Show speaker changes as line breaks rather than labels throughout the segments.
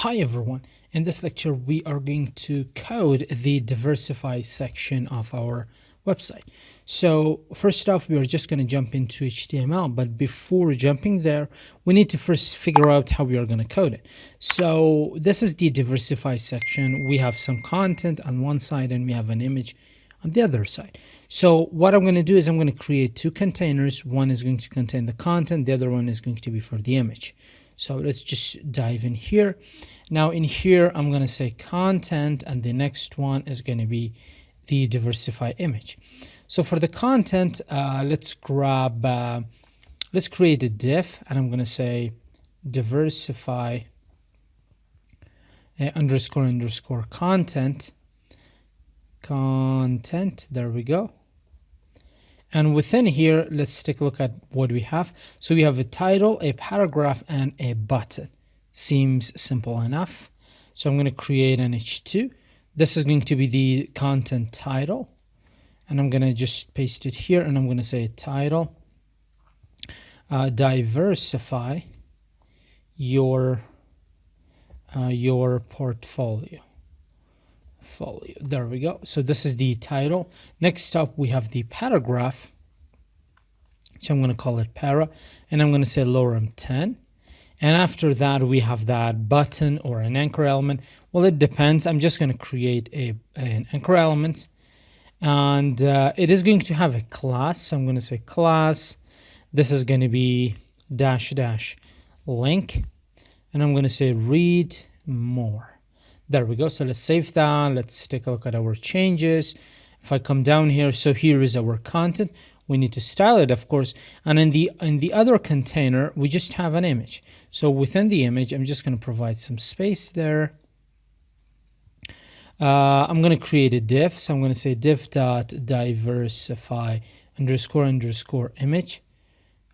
Hi everyone, in this lecture we are going to code the Diversify section of our website. So first off, we are just going to jump into HTML, but before jumping there, we need to first figure out how we are going to code it. So this is the Diversify section. We have some content on one side and we have an image on the other side. So what I'm going to do is I'm going to create two containers. One is going to contain the content, the other one is going to be for the image. So let's just dive in here. Now in here, I'm going to say content, and the next one is going to be the Diversify image. So for the content, let's create a div, and I'm going to say Diversify underscore content. There we go. And within here, let's take a look at what we have. So we have a title, a paragraph, and a button. Seems simple enough. So I'm going to create an H2. This is going to be the content title. And I'm going to just paste it here, and I'm going to say title, diversify your portfolio. There we go. So this is the title. Next up, we have the paragraph, which I'm going to call it para, and I'm going to say lorem 10. And after that, we have that button or an anchor element. Well, it depends. I'm just going to create an anchor element, and it is going to have a class. So I'm going to say class. This is going to be -- link, and I'm going to say read more. There we go. So let's save that. Let's take a look at our changes. If I come down here, so here is our content. We need to style it, of course. And in the other container, we just have an image. So within the image, I'm just going to provide some space there. I'm going to create a div. So I'm going to say div.diversify underscore image.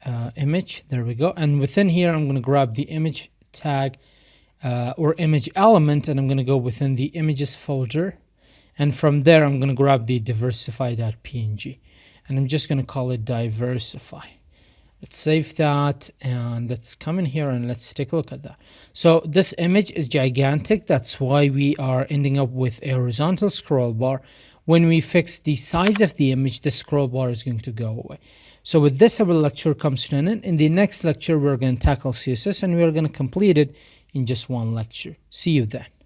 There we go. And within here, I'm going to grab the image tag or image element, and I'm going to go within the images folder. And from there, I'm going to grab the diversify.png. And I'm just going to call it Diversify. Let's save that, and let's come in here and let's take a look at that. So this image is gigantic. That's why we are ending up with a horizontal scroll bar. When we fix the size of the image, the scroll bar is going to go away. So with this, our lecture comes to an end. In the next lecture, we're going to tackle CSS, and we're going to complete it in just one lecture. See you then.